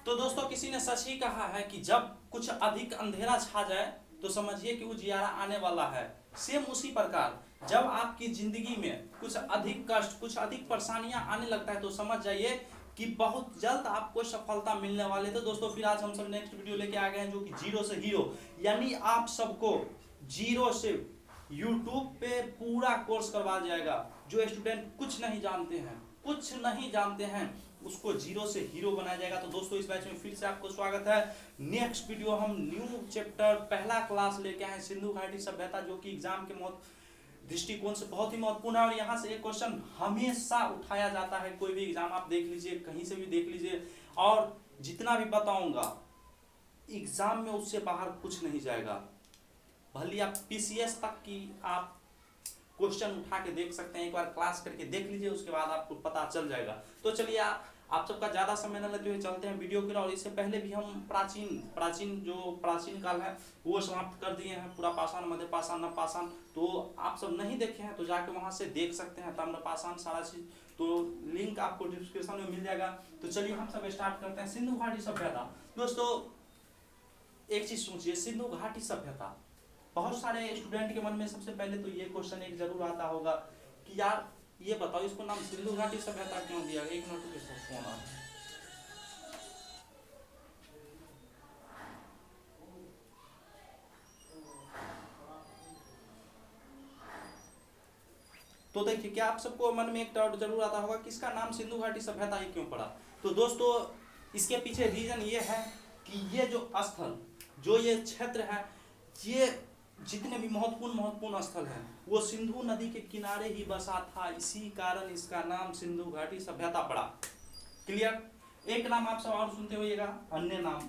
तो दोस्तों किसी ने सच ही कहा है कि जब कुछ अधिक अंधेरा छा जाए तो समझिए कि उजियारा आने वाला है। सेम उसी प्रकार जब आपकी जिंदगी में कुछ अधिक कष्ट, कुछ अधिक परेशानियां आने लगता है तो समझ जाइए कि बहुत जल्द आपको सफलता मिलने वाले। तो दोस्तों फिर आज हम सब नेक्स्ट वीडियो लेके आ गए हैं जो कि जीरो से हीरो, यानी आप सबको जीरो से यूट्यूब पे पूरा कोर्स करवा जाएगा। जो स्टूडेंट कुछ नहीं जानते हैं, कुछ नहीं जानते हैं, उसको जीरो से हीरो बनाया जाएगा। तो दोस्तों इस बैच में फिर से आपको स्वागत है। नेक्स्ट वीडियो हम न्यू चैप्टर पहला क्लास लेके आए सिंधु घाटी सभ्यता, जो कि एग्जाम के दृष्टिकोण से बहुत ही महत्वपूर्ण है। और यहाँ से एक क्वेश्चन हमेशा उठाया जाता है, कोई भी एग्जाम आप देख लीजिए, कहीं से भी देख लीजिए, और जितना भी बताऊंगा एग्जाम में उससे बाहर कुछ नहीं जाएगा। भले आप पीसीएस तक की आप क्वेश्चन उठा के देख सकते हैं, एक बार क्लास करके देख लीजिए, उसके बाद आपको पता चल जाएगा। तो चलिए आप सबका ज़्यादा समय न लेते हुए चलते हैं वीडियो की। और इससे पहले भी हम प्राचीन काल है वो समाप्त कर दिए हैं, पूरा पाषाण, मध्य पाषाण, नव पाषाण। तो आप सब नहीं देखे हैं तो जाके वहाँ से देख सकते हैं, ताम्र पाषाण सारा चीज़, तो लिंक आपको डिस्क्रिप्शन में मिल जाएगा। तो चलिए हम सब स्टार्ट करते हैं। सिंधु घाटी सभ्यता। दोस्तों एक चीज़ सोचिए, सिंधु घाटी सभ्यता, बहुत सारे स्टूडेंट के मन में सबसे पहले तो ये क्वेश्चन एक जरूर आता होगा कि यार ये बताओ इसको नाम सिंधु घाटी सभ्यता क्यों दिया गया। एक नोटिफिकेशन फोन आ रहा है। तो देखिए, क्या आप सबको मन में एक डाउट जरूर आता होगा कि इसका नाम सिंधु घाटी सभ्यता ही क्यों पड़ा। तो दोस्तों इसके पीछे रीजन ये है कि ये जो स्थल, जो ये क्षेत्र है, ये जितने भी महत्वपूर्ण स्थल हैं वो सिंधु नदी के किनारे ही बसा था, इसी कारण इसका नाम सिंधु घाटी सभ्यता पड़ा। क्लियर। एक नाम आप सब और सुनते होइएगा, अन्य नाम।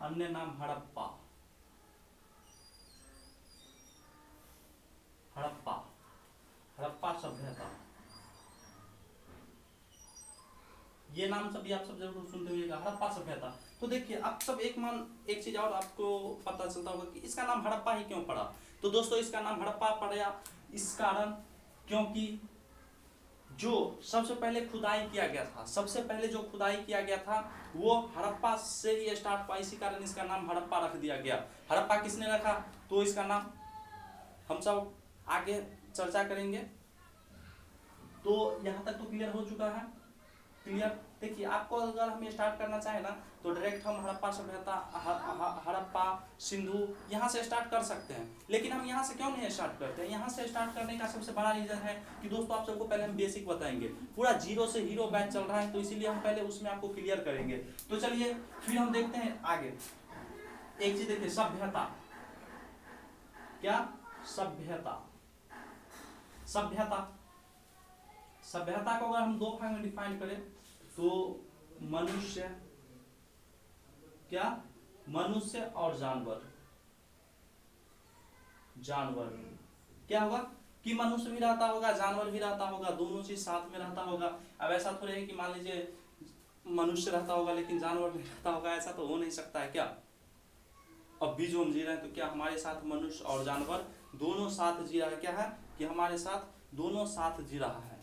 अन्य नाम हड़प्पा। हड़प्पा सभ्यता, ये नाम सभी आप सब जरूर सुनते हुए, हड़प्पा सभ्यता। तो देखिए आप सब एक चीज और आपको पता चलता होगा कि इसका नाम हड़प्पा ही क्यों पड़ा। तो दोस्तों इसका नाम हड़प्पा पड़ा इस कारण क्योंकि जो सबसे पहले खुदाई किया गया था, सबसे पहले जो खुदाई किया गया था वो हड़प्पा से ही स्टार्ट हुआ, इसी कारण इसका नाम हड़प्पा रख दिया गया। हड़प्पा किसने रखा तो इसका नाम हम सब आगे चर्चा करेंगे। तो यहाँ तक तो क्लियर हो चुका है। क्लियर। देखिए आपको अगर हम स्टार्ट करना चाहें ना तो डायरेक्ट हम हड़प्पा सभ्यता, हड़प्पा, सिंधु यहाँ से स्टार्ट कर सकते हैं। लेकिन हम यहाँ से क्यों नहीं स्टार्ट करते हैं। यहाँ से स्टार्ट करने का सबसे बड़ा रीजन है कि दोस्तों आप सबको पहले हम बेसिक बताएंगे। पूरा जीरो से हीरो बैच चल रहा है तो इसीलिए हम पहले उसमें आपको क्लियर करेंगे। तो चलिए फिर हम देखते हैं आगे। एक चीज देखिए, सभ्यता। क्या सभ्यता, सभ्यता को अगर हम दो भाग में डिफाइन करें तो मनुष्य, क्या मनुष्य और जानवर। क्या होगा कि मनुष्य भी रहता होगा, जानवर भी रहता होगा, दोनों चीज साथ में रहता होगा। अब ऐसा थोड़ा है कि मान लीजिए मनुष्य रहता होगा लेकिन जानवर नहीं रहता होगा, ऐसा तो हो नहीं सकता है। क्या अब भी जो हम जी रहे हैं तो क्या हमारे साथ मनुष्य और जानवर दोनों साथ जी रहा है। क्या है कि हमारे साथ दोनों साथ जी रहा है।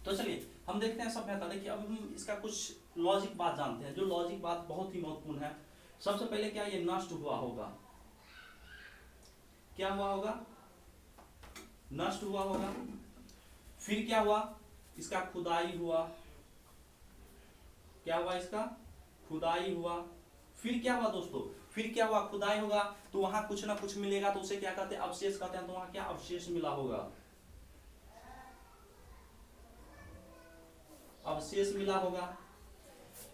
तो चलिए हम देखते हैं सभ्यता। देखिए अब हम इसका कुछ लॉजिक बात जानते हैं, जो लॉजिक बात बहुत ही महत्वपूर्ण है। सबसे पहले क्या ये नष्ट हुआ होगा, क्या हुआ होगा, नष्ट हुआ होगा। फिर क्या हुआ, इसका खुदाई हुआ। क्या हुआ, इसका खुदाई हुआ। फिर क्या हुआ दोस्तों, फिर क्या हुआ, खुदाई होगा तो वहां कुछ ना कुछ मिलेगा, तो उसे क्या कहते हैं, अवशेष कहते हैं। तो वहां क्या अवशेष मिला होगा, अवशेष मिला होगा,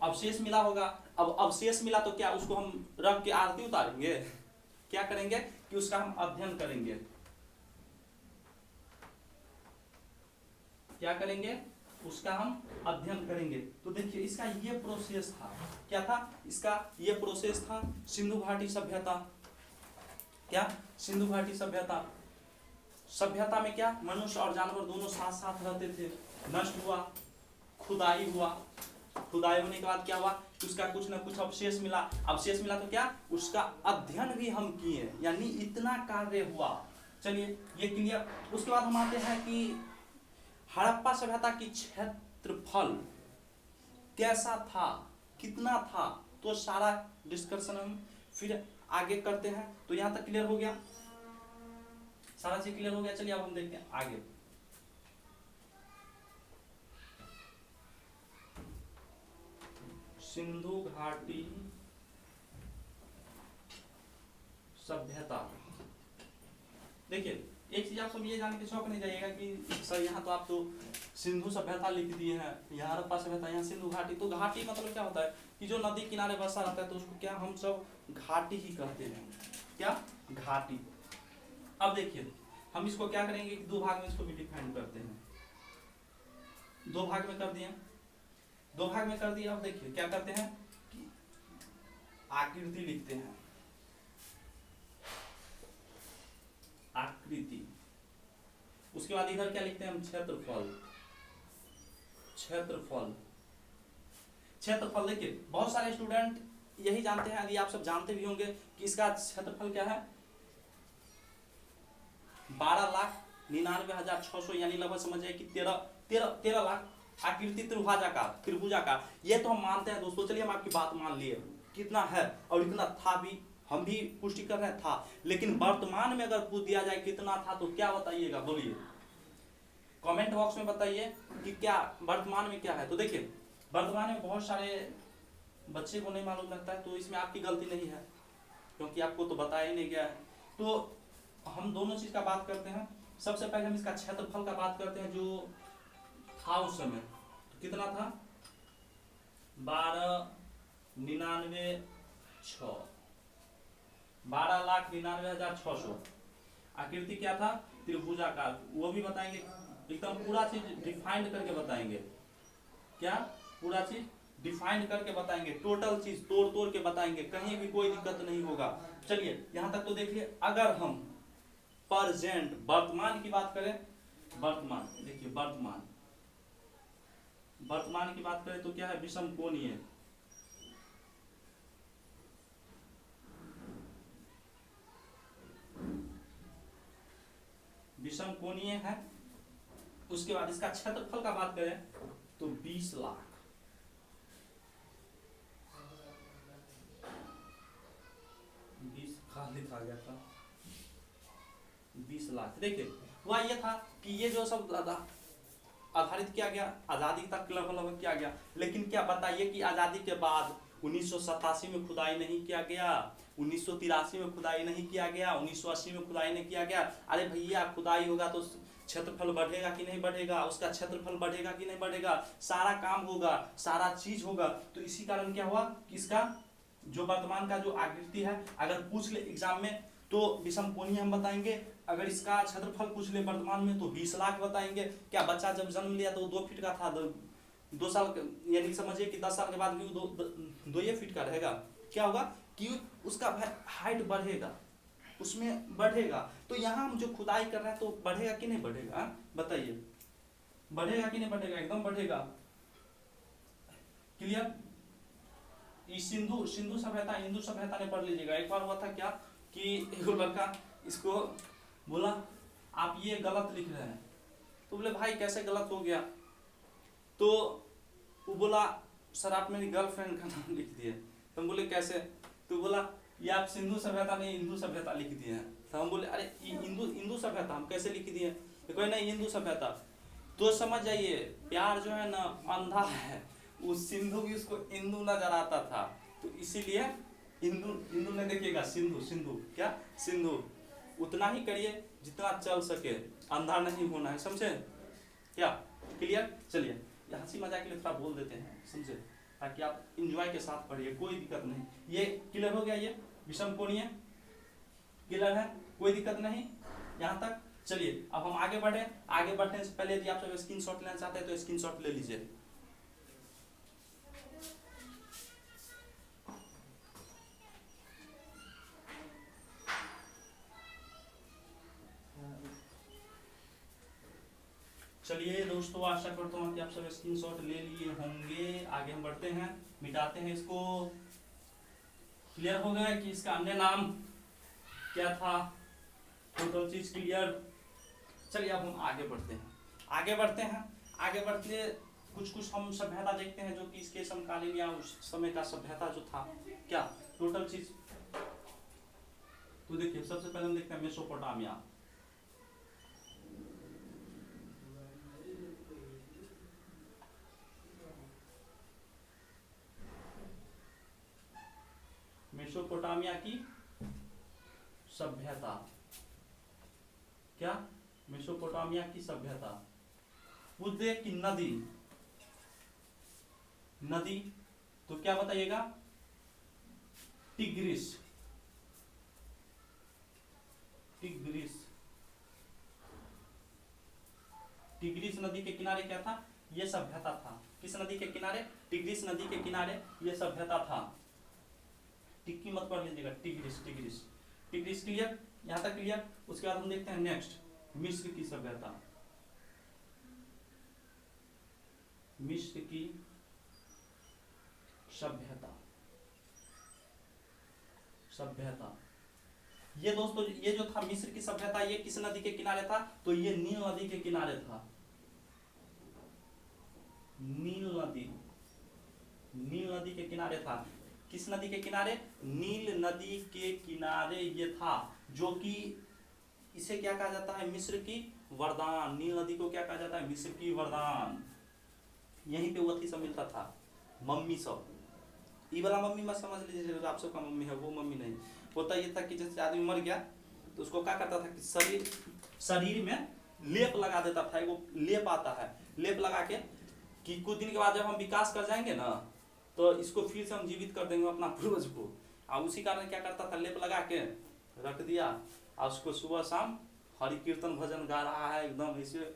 अवशेष मिला होगा। अब अवशेष मिला तो क्या उसको हम रख के आरती उतारेंगे, क्या करेंगे कि उसका हम अध्ययन करेंगे। क्या करेंगे, उसका हम अध्ययन करेंगे। तो देखिए इसका ये प्रोसेस था। क्या था इसका ये प्रोसेस था, सिंधु घाटी सभ्यता। क्या सिंधु घाटी सभ्यता, सभ्यता में क्या मनुष्य और जानवर दोनों साथ साथ रहते थे। नष्ट हुआ, खुदाई हुआ, खुदाई होने के बाद क्या हुआ कि उसका कुछ ना कुछ अवशेष मिला। अवशेष मिला तो क्या उसका अध्ययन भी हम किए, यानी इतना कार्य हुआ चलिए ये क्लियर। उसके बाद हम आते हैं कि हड़प्पा सभ्यता की क्षेत्रफल कैसा था, कितना था, तो सारा डिस्कशन हम फिर आगे करते हैं। तो यहां तक क्लियर हो गया, सारा चीज क्लियर हो गया। चलिए अब हम देखते हैं आगे। सिंधु घाटी सभ्यता। देखिए एक चीज आप सब ये जान के शौक नहीं जाइएगा कि सर यहाँ तो आप तो सिंधु सभ्यता लिख दिए हैं, यहाँ हड़प्पा सभ्यता, यहाँ सिंधु घाटी। तो घाटी मतलब क्या होता है कि जो नदी किनारे बसा रहता है तो उसको क्या हम सब घाटी ही कहते हैं, क्या घाटी। अब देखिए हम इसको क्या करेंगे कि दो भाग में इसको भी डिफाइन करते हैं। दो भाग में कर दिए, दो भाग में कर दिया। अब देखिए क्या करते हैं कि आकृति लिखते हैं, आकृति। उसके बाद इधर क्या लिखते हैं हम, क्षेत्रफल। क्षेत्रफल, क्षेत्रफल देखिए बहुत सारे स्टूडेंट यही जानते हैं, यदि आप सब जानते भी होंगे कि इसका क्षेत्रफल क्या है, 12,99,600 यानी लगभग समझिए कि 13 लाख। आकृति त्रिभुजाकार, त्रिभुजाकार ये तो हम मानते हैं दोस्तों। चलिए हम आपकी बात मान लिए कितना है, और इतना था भी, हम भी पुष्टि कर रहे हैं था। लेकिन वर्तमान में अगर पूछ दिया जाए कितना था तो क्या बताइएगा, बोलिए कमेंट बॉक्स में बताइए कि क्या वर्तमान में क्या है। तो देखिए वर्तमान में बहुत सारे बच्चे को नहीं मालूम लगता है, तो इसमें आपकी गलती नहीं है क्योंकि आपको तो बताया ही नहीं गया है। तो हम दोनों चीज का बात करते हैं। सबसे पहले हम इसका क्षेत्रफल का बात करते हैं जो था उस समय। तो कितना था, 12,99,600। आकृति क्या था, त्रिभुजाकार। वो भी बताएंगे, एकदम पूरा चीज डिफाइंड करके बताएंगे। क्या पूरा चीज डिफाइंड करके बताएंगे, टोटल चीज तोड़ तोड़ के बताएंगे, कहीं भी कोई दिक्कत नहीं होगा। चलिए यहां तक तो देखिए। अगर हम प्रेजेंट वर्तमान की बात करें, वर्तमान देखिए, वर्तमान वर्तमान की बात करें तो क्या है, विषम कोणीय। विषम कोणीय है। उसके बाद इसका क्षेत्रफल का बात करें तो 20 लाख। 20 लिखा गया था, 20 लाख। देखिए हुआ ये था कि ये जो सब आधारित किया गया, आजादी तक लगभग किया गया। लेकिन क्या बताइए कि आजादी के बाद 1987 में खुदाई नहीं किया गया, 1983 में खुदाई नहीं किया गया, 1980 में खुदाई नहीं किया गया। अरे भैया खुदाई होगा तो क्षेत्रफल बढ़ेगा कि नहीं बढ़ेगा, उसका क्षेत्रफल बढ़ेगा कि नहीं बढ़ेगा, सारा काम होगा, सारा चीज होगा। तो इसी कारण क्या हुआ कि इसका जो वर्तमान का जो आकृति है, अगर पूछ ले एग्जाम में तो विषम कोणीय हम बताएंगे। अगर इसका क्षेत्रफल पूछ ले वर्तमान में तो 20 लाख बताएंगे। क्या बच्चा जब जन्म लिया तो 2 फीट का था, 2 साल यानी समझिए कि 10 साल के बाद भी 2 फीट का रहेगा। क्या होगा कि उसका हाइट बढ़ेगा, उसमें बढ़ेगा। तो यहाँ हम जो खुदाई कर रहे हैं तो बढ़ेगा कि नहीं बढ़ेगा, बताइए बढ़ेगा कि नहीं बढ़ेगा, एकदम बढ़ेगा। क्लियर। सिंधु सभ्यता, हिंदू सभ्यता ने पढ़ लीजिएगा। एक बार हुआ था क्या कि एक लड़का इसको बोला आप ये गलत लिख रहे हैं। तो बोले भाई कैसे गलत हो गया, तो वो बोला सर आप मेरी गर्लफ्रेंड का नाम लिख दिए। तो हम बोले कैसे, तो बोला ये आप सिंधु सभ्यता नहीं हिंदू सभ्यता लिख दिए हैं। तो हम बोले अरे हिंदू सभ्यता हम कैसे लिख दिए, तो कोई नहीं हिंदू सभ्यता। तो समझ जाइए प्यार जो है ना अंधा है, उस सिंधु भी उसको हिंदू नजर आता था, तो इसीलिए हिंदू ने देखिएगा सिंधु क्या सिंधु, उतना ही करिए जितना चल सके, अंधा नहीं होना है, समझे क्या। क्लियर। चलिए हंसी मजाक के लिए थोड़ा बोल देते हैं, समझे, ताकि आप इंजॉय के साथ पढ़िए, कोई दिक्कत नहीं। ये क्लियर हो गया, ये विषम कोणीय क्लियर है, कोई दिक्कत नहीं यहाँ तक। चलिए अब हम आगे बढ़े। आगे बढ़ने से पहले यदि आप सब स्क्रीनशॉट लेना चाहते हैं तो स्क्रीनशॉट ले लीजिए। चलिए दोस्तों आशा करता हूँ कि आप सब स्क्रीनशॉट ले लिए होंगे। आगे हम बढ़ते हैं, मिटाते हैं इसको। क्लियर हो गया कि इसका अन्य नाम क्या था, टोटल चीज क्लियर। चलिए अब हम आगे बढ़ते हैं, आगे बढ़ते कुछ कुछ हम सभ्यता देखते हैं जो कि इसके समकालीन या उस समय का सभ्यता जो था, क्या टोटल चीज। तो देखिए सबसे पहले हम देखते हैं मेसोपोटामिया। मेसोपोटामिया की सभ्यता, क्या मेसोपोटामिया की सभ्यता। पूछते कि नदी, नदी तो क्या बताइएगा, टिग्रिस, टिग्रिस, टिग्रिस नदी के किनारे क्या था, ये सभ्यता था। किस नदी के किनारे, टिग्रिस नदी के किनारे ये सभ्यता था। टिक्की मत पढ़ लीजिएगा, टिग्रिस, टिग्रिस, टिग्रिस क्लियर, यहां तक क्लियर। उसके बाद हम देखते हैं नेक्स्ट मिस्र की सभ्यता, मिस्र की सभ्यता, सभ्यता। ये दोस्तों ये जो था मिस्र की सभ्यता, ये किस नदी के किनारे था, तो ये नील नदी के किनारे था। नील नदी, नील नदी के किनारे था। किस नदी के किनारे, नील नदी के किनारे ये था, जो कि इसे क्या कहा जाता है, मिस्र की वरदान। नील नदी को क्या कहा जाता है, मिस्र की वरदान। यहीं पे वो अथी सब मिलता था, मम्मी सब। ये वाला मम्मी मत समझ लीजिए आप सबका मम्मी है, वो मम्मी नहीं। होता ये था कि जैसे आदमी मर गया तो उसको क्या करता था कि शरीर में लेप लगा देता था। वो लेप आता है, लेप लगा के कि कुछ दिन के बाद जब हम विकास कर जाएंगे ना, तो इसको फिर से हम जीवित कर देंगे अपना पूर्वज को। और उसी कारण क्या करता था, लेप लगा के रख दिया, और उसको सुबह शाम हरि कीर्तन भजन गा रहा है एकदम ऐसे।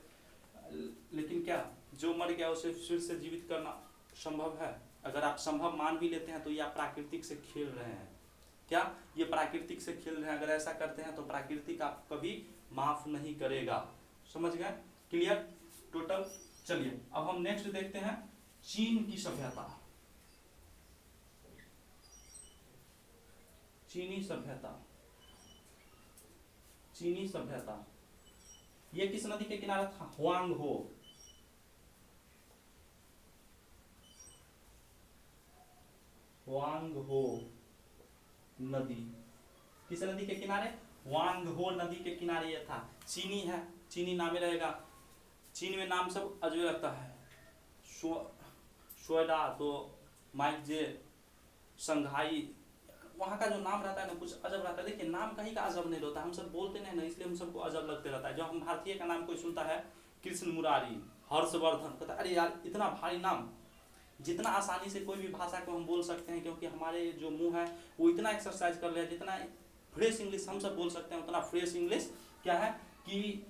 लेकिन क्या जो मर गया उसे फिर से जीवित करना संभव है? अगर आप संभव मान भी लेते हैं तो ये आप प्राकृतिक से खेल रहे हैं। क्या ये प्राकृतिक से खेल रहे हैं? अगर ऐसा करते हैं तो प्राकृतिक आपको कभी माफ नहीं करेगा। समझ गए, क्लियर टोटल। चलिए अब हम नेक्स्ट देखते हैं चीन की सभ्यता, चीनी सभ्यता, चीनी सभ्यता। ये किस नदी के किनारे था, हुआंग हो, हुआंग हो नदी। किस नदी के किनारे, हुआंग हो नदी के किनारे ये था। चीनी है, चीनी नामे रहेगा। चीन में नाम सब अजब लगता है, शोएडा तो माइक जे, संघाई, वहाँ का जो नाम रहता है ना कुछ अजब रहता है। देखिए नाम कहीं का अजब नहीं रहता, हम सब बोलते नहीं ना, इसलिए हम सबको अजब लगते रहता है। जब हम भारतीय का नाम कोई सुनता है, कृष्ण मुरारी, हर्षवर्धन, कहता है अरे यार इतना भारी नाम। जितना आसानी से कोई भी भाषा को हम बोल सकते हैं, क्योंकि हमारे जो मुंह है वो इतना एक्सरसाइज कर लिया, जितना फ्रेश इंग्लिश हम सब बोल सकते हैं उतना फ्रेश इंग्लिश क्या है कि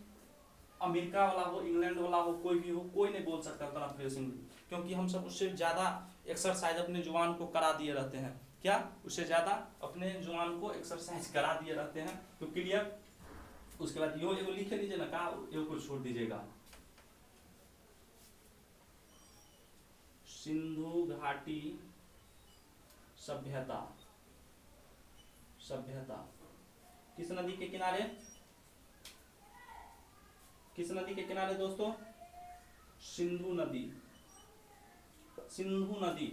अमेरिका वाला हो, इंग्लैंड वाला हो, कोई भी हो, कोई नहीं बोल सकता उतना फ्रेश इंग्लिश। क्योंकि हम सब उससे ज़्यादा एक्सरसाइज अपने जुबान को करा दिए रहते हैं। क्या उससे ज़्यादा अपने जुबान को एक्सरसाइज करा दिए रहते हैं। तो क्लियर। उसके बाद यो एगो लिख लीजिए ना, कहा यो को छोड़ दीजिएगा। सिंधु घाटी सभ्यता, सभ्यता किस नदी के किनारे, किस नदी के किनारे दोस्तों, सिंधु नदी, सिंधु नदी।